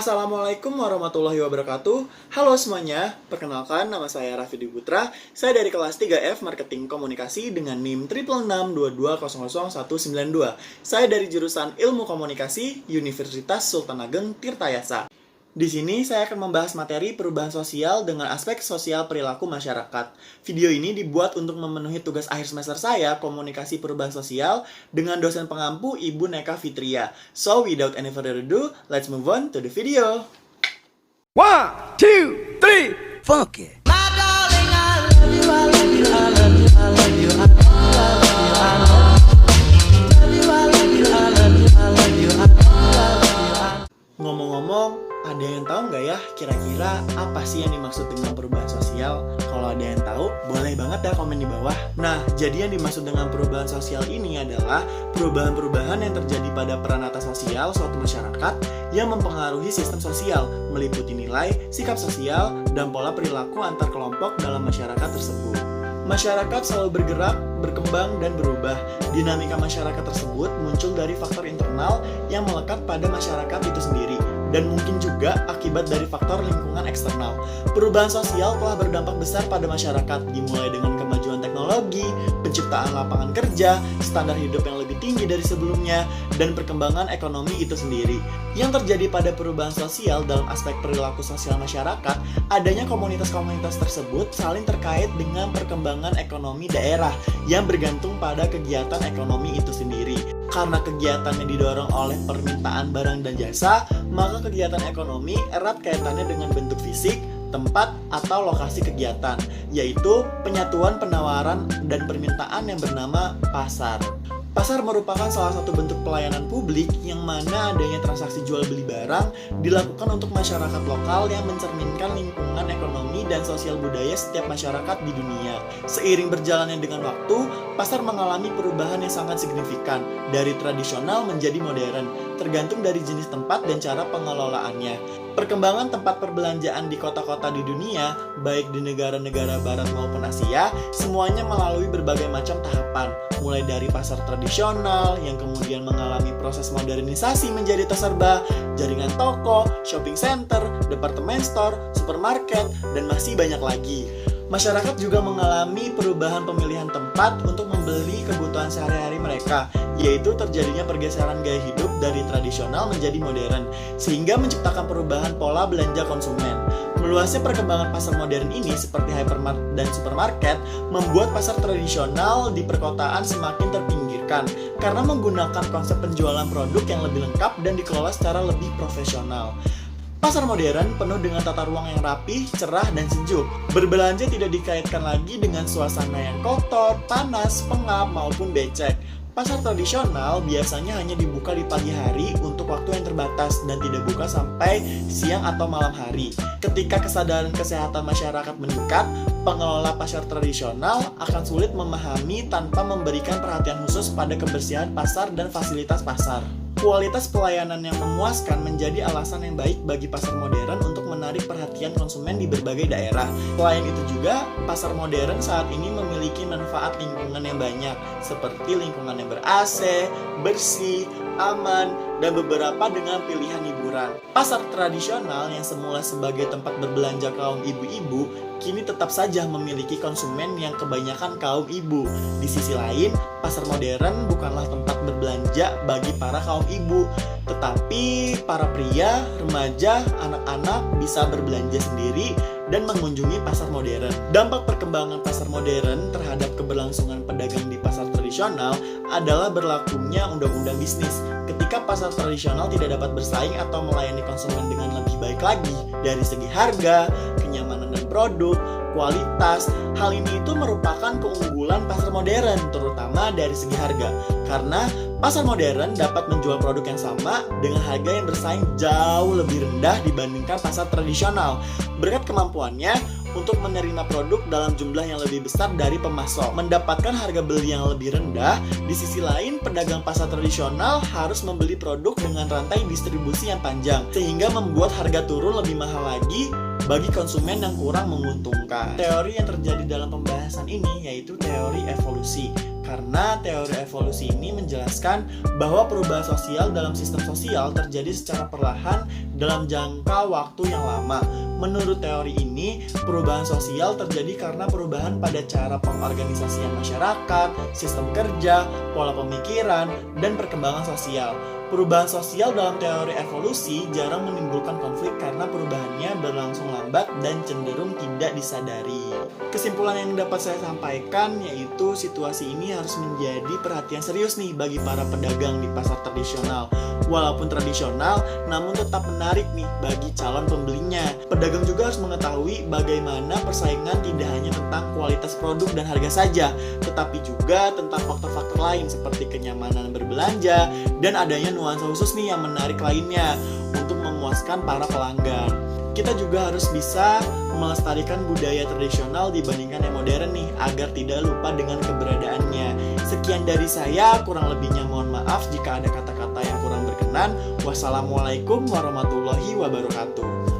Assalamualaikum warahmatullahi wabarakatuh. Halo semuanya, perkenalkan nama saya Raffi Putra. Saya dari kelas 3F Marketing Komunikasi dengan NIM 66622000192. Saya dari jurusan Ilmu Komunikasi Universitas Sultan Ageng Tirtayasa. Di sini saya akan membahas materi perubahan sosial dengan aspek sosial perilaku masyarakat. Video ini dibuat untuk memenuhi tugas akhir semester saya, komunikasi perubahan sosial, dengan dosen pengampu Ibu Neka Fitria. So, without any further ado, let's move on to the video. 1, 2, 3, fuck it. Ngomong-ngomong, ada yang tahu nggak ya kira-kira apa sih yang dimaksud dengan perubahan sosial? Kalau ada yang tahu, boleh banget ya komen di bawah. Nah, jadi yang dimaksud dengan perubahan sosial ini adalah perubahan-perubahan yang terjadi pada peranata sosial suatu masyarakat yang mempengaruhi sistem sosial, meliputi nilai, sikap sosial, dan pola perilaku antar kelompok dalam masyarakat tersebut. Masyarakat selalu bergerak, berkembang, dan berubah. Dinamika masyarakat tersebut muncul dari faktor internal yang melekat pada masyarakat itu sendiri, dan mungkin juga akibat dari faktor lingkungan eksternal. Perubahan sosial telah berdampak besar pada masyarakat, dimulai dengan kemajuan teknologi, penciptaan lapangan kerja, standar hidup yang lebih tinggi dari sebelumnya, dan perkembangan ekonomi itu sendiri. Yang terjadi pada perubahan sosial dalam aspek perilaku sosial masyarakat, adanya komunitas-komunitas tersebut saling terkait dengan perkembangan ekonomi daerah yang bergantung pada kegiatan ekonomi itu sendiri. Karena kegiatannya didorong oleh permintaan barang dan jasa, maka kegiatan ekonomi erat kaitannya dengan bentuk fisik, tempat, atau lokasi kegiatan, yaitu penyatuan penawaran dan permintaan yang bernama pasar. Pasar merupakan salah satu bentuk pelayanan publik yang mana adanya transaksi jual beli barang dilakukan untuk masyarakat lokal yang mencerminkan lingkungan ekonomi dan sosial budaya setiap masyarakat di dunia. Seiring berjalannya dengan waktu, pasar mengalami perubahan yang sangat signifikan dari tradisional menjadi modern, tergantung dari jenis tempat dan cara pengelolaannya. Perkembangan tempat perbelanjaan di kota-kota di dunia, baik di negara-negara barat maupun Asia, semuanya melalui berbagai macam tahapan, mulai dari pasar tradisional yang kemudian mengalami proses modernisasi menjadi terserba, jaringan toko, shopping center, department store, supermarket, dan masih banyak lagi. Masyarakat juga mengalami perubahan pemilihan tempat untuk membeli kebutuhan sehari-hari mereka, yaitu terjadinya pergeseran gaya hidup dari tradisional menjadi modern, sehingga menciptakan perubahan pola belanja konsumen. Meluasnya perkembangan pasar modern ini seperti hypermart dan supermarket membuat pasar tradisional di perkotaan semakin terpinggirkan karena menggunakan konsep penjualan produk yang lebih lengkap dan dikelola secara lebih profesional. Pasar modern penuh dengan tata ruang yang rapi, cerah, dan sejuk. Berbelanja tidak dikaitkan lagi dengan suasana yang kotor, panas, pengap, maupun becek. Pasar tradisional biasanya hanya dibuka di pagi hari untuk waktu yang terbatas dan tidak buka sampai siang atau malam hari. Ketika kesadaran kesehatan masyarakat meningkat, pengelola pasar tradisional akan sulit memahami tanpa memberikan perhatian khusus pada kebersihan pasar dan fasilitas pasar. Kualitas pelayanan yang memuaskan menjadi alasan yang baik bagi pasar modern untuk menarik perhatian konsumen di berbagai daerah. Selain itu juga, pasar modern saat ini memiliki manfaat lingkungan yang banyak, seperti lingkungan yang ber-AC, bersih, aman, dan beberapa dengan pilihan hiburan. Pasar tradisional yang semula sebagai tempat berbelanja kaum ibu-ibu, kini tetap saja memiliki konsumen yang kebanyakan kaum ibu. Di sisi lain, pasar modern bukanlah tempat berbelanja bagi para kaum ibu, tetapi para pria, remaja, anak-anak bisa berbelanja sendiri dan mengunjungi pasar modern. Dampak perkembangan pasar modern terhadap keberlangsungan pedagang di pasar tradisional adalah berlakunya undang-undang bisnis. Ketika pasar tradisional tidak dapat bersaing atau melayani konsumen dengan lebih baik lagi dari segi harga, kenyamanan dan produk, kualitas, hal ini itu merupakan keunggulan pasar modern, terutama dari segi harga. Karena pasar modern dapat menjual produk yang sama dengan harga yang bersaing jauh lebih rendah dibandingkan pasar tradisional. Berkat kemampuannya untuk menerima produk dalam jumlah yang lebih besar dari pemasok, mendapatkan harga beli yang lebih rendah. Di sisi lain, pedagang pasar tradisional harus membeli produk dengan rantai distribusi yang panjang, sehingga membuat harga turun lebih mahal lagi bagi konsumen yang kurang menguntungkan. Teori yang terjadi dalam pembahasan ini yaitu teori evolusi. Karena teori evolusi ini menjelaskan bahwa perubahan sosial dalam sistem sosial terjadi secara perlahan dalam jangka waktu yang lama. Menurut teori ini, perubahan sosial terjadi karena perubahan pada cara pengorganisasian masyarakat, sistem kerja, pola pemikiran, dan perkembangan sosial. Perubahan sosial dalam teori evolusi jarang menimbulkan konflik karena perubahannya berlangsung lambat dan cenderung tidak disadari. Kesimpulan yang dapat saya sampaikan yaitu situasi ini harus menjadi perhatian serius nih bagi para pedagang di pasar tradisional. Walaupun tradisional, namun tetap menarik nih bagi calon pembelinya. Pedagang juga harus mengetahui bagaimana persaingan tidak hanya tentang kualitas produk dan harga saja, tetapi juga tentang faktor-faktor lain seperti kenyamanan berbelanja dan adanya nuansa khusus nih yang menarik lainnya untuk memuaskan para pelanggan. Kita juga harus bisa melestarikan budaya tradisional dibandingkan yang modern nih, agar tidak lupa dengan keberadaannya. Sekian dari saya, kurang lebihnya mohon maaf jika ada kata-kata yang kurang berkenan. Wassalamualaikum warahmatullahi wabarakatuh.